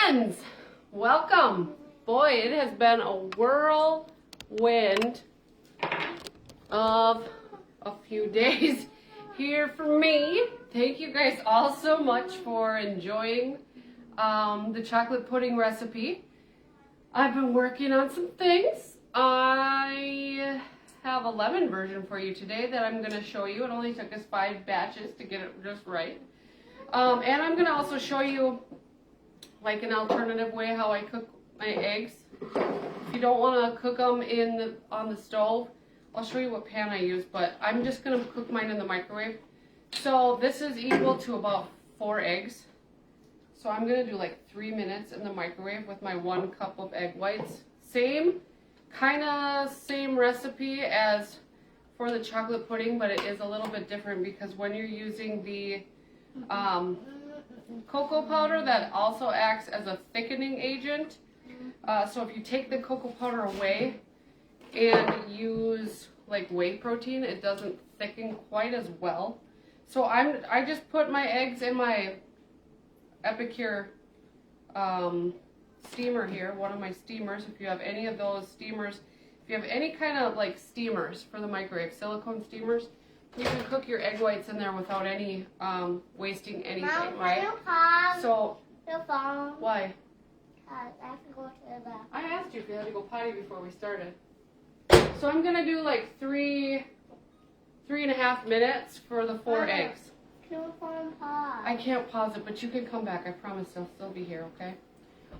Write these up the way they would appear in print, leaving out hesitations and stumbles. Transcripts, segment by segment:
friends, welcome. Boy, it has been a whirlwind of a few days here for me. Thank you guys all so much for enjoying the chocolate pudding recipe. I've been working on some things. I have a lemon version for you today that I'm going to show you. It only took us 5 batches to get it just right. And I'm going to also show you like an alternative way how I cook my eggs. If you don't want to cook them on the stove, I'll show you what pan I use, but I'm just going to cook mine in the microwave. So this is equal to about 4 eggs. So I'm going to do like 3 minutes in the microwave with my 1 cup of egg whites. Same recipe as for the chocolate pudding, but it is a little bit different because when you're using the cocoa powder, that also acts as a thickening agent. So if you take the cocoa powder away and use like whey protein, it doesn't thicken quite as well. So I just put my eggs in my Epicure steamer here, one of my steamers. If you have any of those steamers, if you have any kind of like steamers for the microwave, silicone steamers, you can cook your egg whites in there without any wasting anything, Mom, right? So why? I have to go to the bathroom. I asked you if you had to go potty before we started. So I'm gonna do like 3.5 minutes for the 4 eggs. Can we pause? I can't pause it, but you can come back. I promise I'll still be here, okay?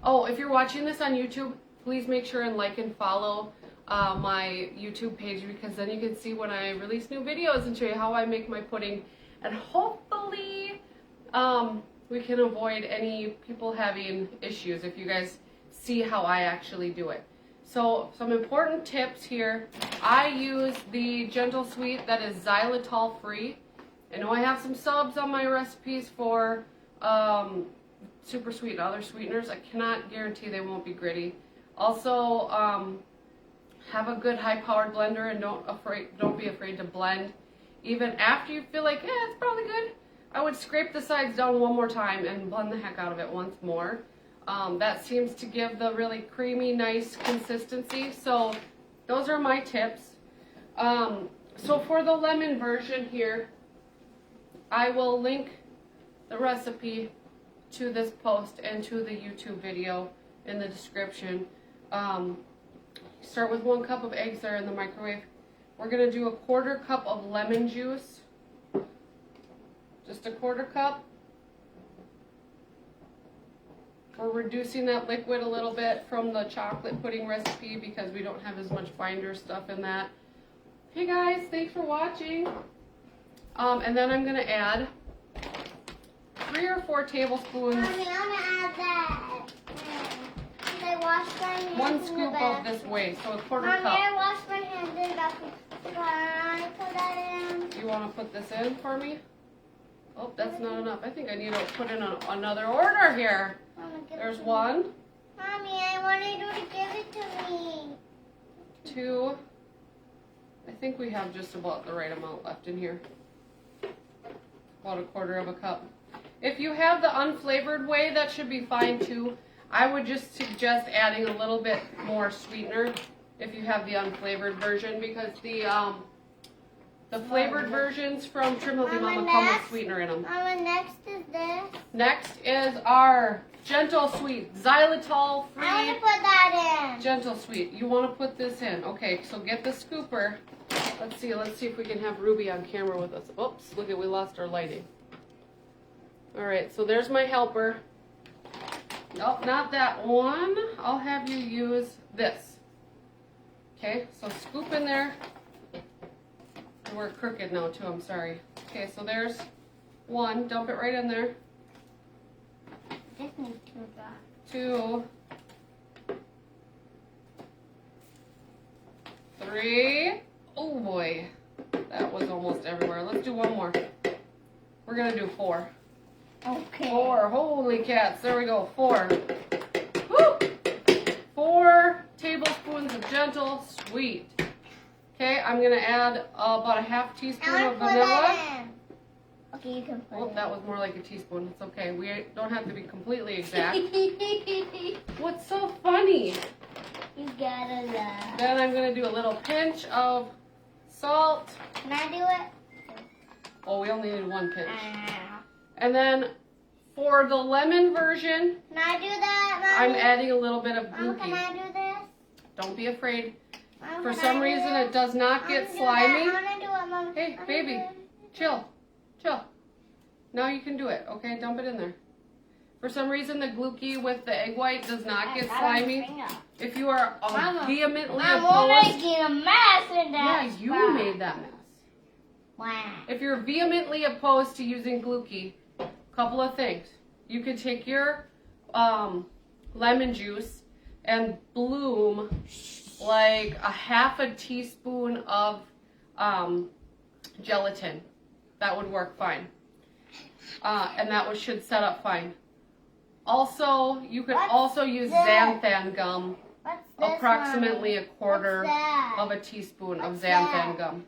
Oh, if you're watching this on YouTube, please make sure and like and follow my YouTube page, because then you can see when I release new videos and show you how I make my pudding. And hopefully we can avoid any people having issues if you guys see how I actually do it. So some important tips here. I use the Gentle Sweet that is xylitol free. I know I have some subs on my recipes for super sweet and other sweeteners. I cannot guarantee they won't be gritty. Also, have a good high-powered blender and don't be afraid to blend. Even after you feel like, it's probably good, I would scrape the sides down one more time and blend the heck out of it once more. That seems to give the really creamy, nice consistency. So those are my tips. So for the lemon version here, I will link the recipe to this post and to the YouTube video in the description. Start with 1 cup of eggs there in the microwave. We're going to do a 1/4 cup of lemon juice. Just a 1/4 cup. We're reducing that liquid a little bit from the chocolate pudding recipe because we don't have as much binder stuff in that. Hey guys, thanks for watching. And then I'm going to add 3 or 4 tablespoons. Mommy, I want to add that. Did I wash my hands? 1 scoop of this way, so a 1/4 Mommy, cup. I washed my hands in the bathroom. Can I put that in? You want to put this in for me? Oh, that's not enough. I think I need to put in another order here. Mama, There's 1. Mommy, I wanted you to give it to me. 2. I think we have just about the right amount left in here. About a 1/4 cup. If you have the unflavored whey, that should be fine too. I would just suggest adding a little bit more sweetener if you have the unflavored version, because the flavored versions from Trim Healthy Mama come with sweetener in them. Mama, next is this. Next is our Gentle Sweet, xylitol free. I want to put that in. Gentle Sweet. You want to put this in. Okay, so get the scooper. Let's see if we can have Ruby on camera with us. Oops, look at, we lost our lighting. All right, so there's my helper. Nope, not that one. I'll have you use this. Okay, so scoop in there. We're crooked now too, I'm sorry. Okay, so there's 1. Dump it right in there. This needs to go. 2. 3. Oh boy, that was almost everywhere. Let's do 1 more. We're gonna do 4. Okay. 4. Holy cats. There we go. 4. Woo! 4 tablespoons of Gentle Sweet. Okay, I'm gonna add about a 1/2 teaspoon of vanilla. Okay, you can put Oh, it. that was more like a teaspoon. It's okay. We don't have to be completely exact. What's so funny? You gotta love. Then I'm going to do a little pinch of salt. Can I do it? Oh, we only need one pinch. Ah. And then for the lemon version, Can I do that, Mommy? I'm adding a little bit of Mom, can Gluki. I do this? Don't be afraid. Mom, For can some I do reason, this? it does not get I slimy. want to do it, Mom. Hey, I wanna baby, do it. chill. Now you can do it, okay? Dump it in there. For some reason, the Gluki with the egg white does not get slimy. If you are Mama, vehemently I'm opposed... making a mess in Yeah, that you spot. made that mess. Wow. If you're vehemently opposed to using Gluki, couple of things. You could take your lemon juice and bloom like a half a teaspoon of gelatin. That would work fine. And that should set up fine. Also, you could What's also use that? xanthan gum, What's this, approximately Mommy? a quarter What's that? of a teaspoon of What's xanthan that? gum.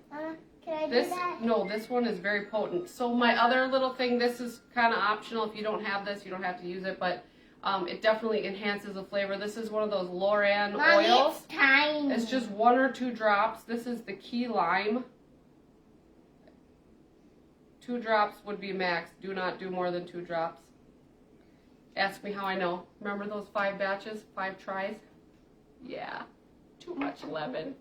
Can I do This, that? no, this one is very potent. So my other little thing, this is kind of optional. If you don't have this, you don't have to use it, but it definitely enhances the flavor. This is one of those Loran Mommy, oils. it's tiny. It's just 1 or 2 drops. This is the key lime. 2 drops would be max. Do not do more than 2 drops. Ask me how I know. Remember those 5 batches, 5 tries? Yeah, too much lemon.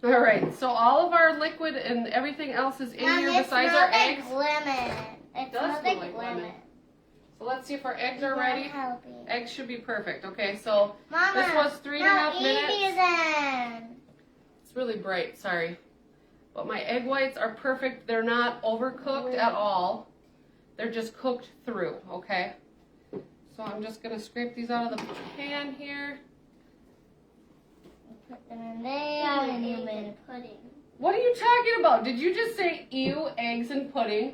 All right, so all of our liquid and everything else is in Mom, here it besides smells our like eggs. lemon. does It smells smell like like lemon. lemon. So let's see if our eggs are I'm ready. helping. Eggs should be perfect. Okay, so Mama, this was 3.5 minutes. Even. It's really bright, sorry. But my egg whites are perfect. They're not overcooked at all. They're just cooked through, okay? So I'm just gonna scrape these out of the pan here. Put them in there and you made a pudding. What are you talking about? Did you just say ew, eggs and pudding?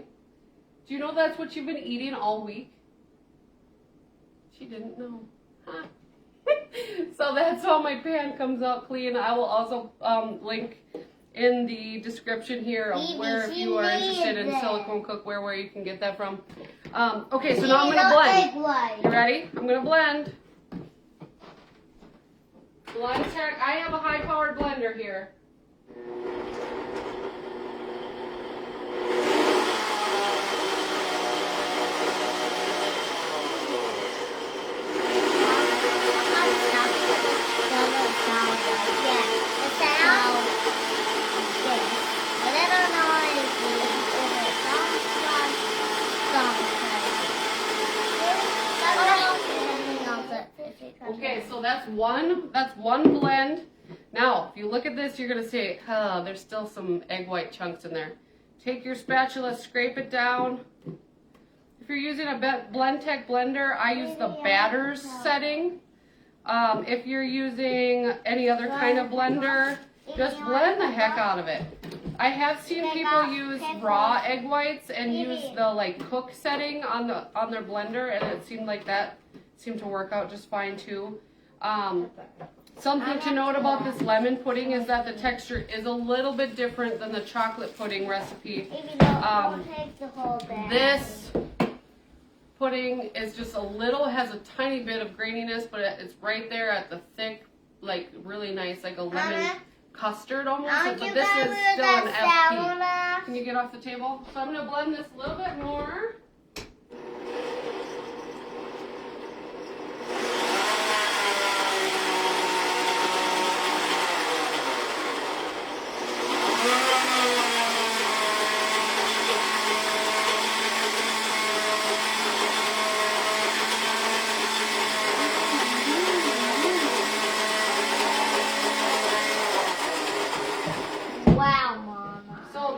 Do you know that's what you've been eating all week? She didn't know. Huh. So that's how my pan comes out clean. I will also link in the description here of where, if you are interested in silicone cookware, where you can get that from. Okay, so now I'm going to blend. You ready? I'm going to blend. I have a high-powered blender here. Okay, so that's one blend. Now, if you look at this, you're gonna say, oh, there's still some egg white chunks in there. Take your spatula, scrape it down. If you're using a Blendtec blender, I use the batters setting. If you're using any other kind of blender, just blend the heck out of it. I have seen people use raw egg whites and use the like cook setting on their blender, and it seemed like that seemed to work out just fine too. Something to note about this lemon pudding is that the texture is a little bit different than the chocolate pudding recipe. This pudding is just has a tiny bit of graininess, but it's right there at the thick, like really nice, like a lemon custard almost. But this is still an FP. Can you get off the table? So I'm going to blend this a little bit more.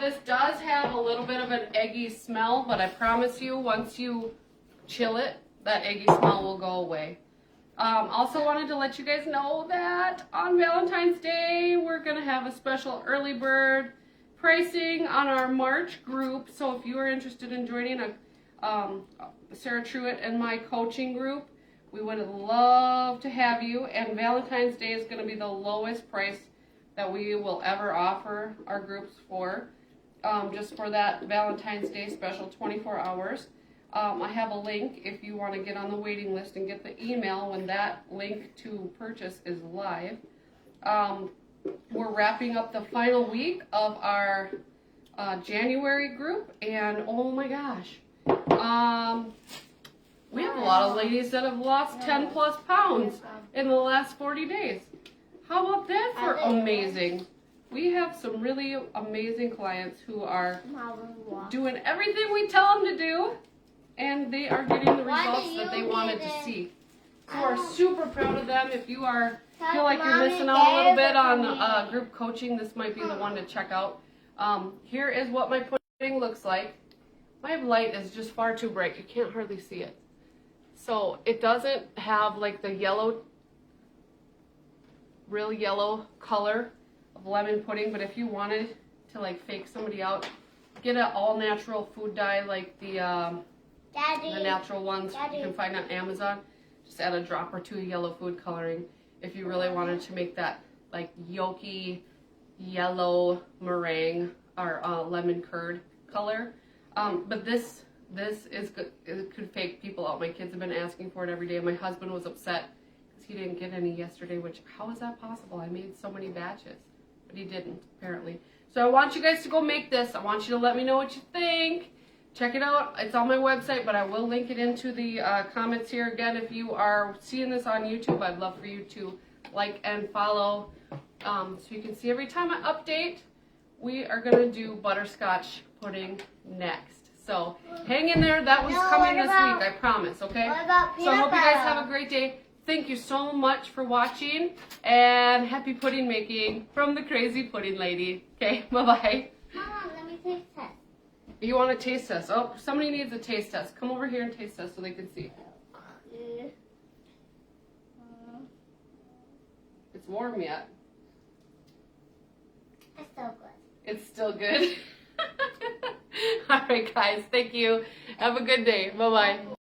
This does have a little bit of an eggy smell, but I promise you, once you chill it, that eggy smell will go away. Also wanted to let you guys know that on Valentine's Day, we're going to have a special early bird pricing on our March group. So if you are interested in joining Sarah Truitt and my coaching group, we would love to have you. And Valentine's Day is going to be the lowest price that we will ever offer our groups for. just for that Valentine's Day special 24 hours. I have a link if you want to get on the waiting list and get the email when that link to purchase is live. We're wrapping up the final week of our January group, and oh my gosh, we have a lot of ladies that have lost 10 plus pounds in the last 40 days. How about that for amazing? We have some really amazing clients who are doing everything we tell them to do, and they are getting the results that they wanted to see. So we're super proud of them. If you feel like you're missing out a little bit on group coaching, this might be the one to check out. Here is what my pudding looks like. My light is just far too bright. You can't hardly see it. So it doesn't have like the yellow, real yellow color of lemon pudding, but if you wanted to like fake somebody out, get an all natural food dye like the natural ones you can find on Amazon. Just add a drop or two of yellow food coloring if you really wanted to make that like yolky yellow meringue or lemon curd color. But this is good. It could fake people out. My kids have been asking for it every day. My husband was upset because he didn't get any yesterday, which, how is that possible? I made so many batches, but he didn't, apparently. So I want you guys to go make this. I want you to let me know what you think. Check it out. It's on my website, but I will link it into the comments here. Again, if you are seeing this on YouTube, I'd love for you to like and follow so you can see every time I update. We are going to do butterscotch pudding next. So hang in there. That one's coming this week, I promise, okay? So I hope you guys have a great day. Thank you so much for watching, and happy pudding making from the Crazy Pudding Lady. Okay, bye-bye. Mom, let me taste test. You want a taste test? Oh, somebody needs a taste test. Come over here and taste test so they can see. It's warm yet. It's so good. It's still good. All right, guys. Thank you. Have a good day. Bye-bye.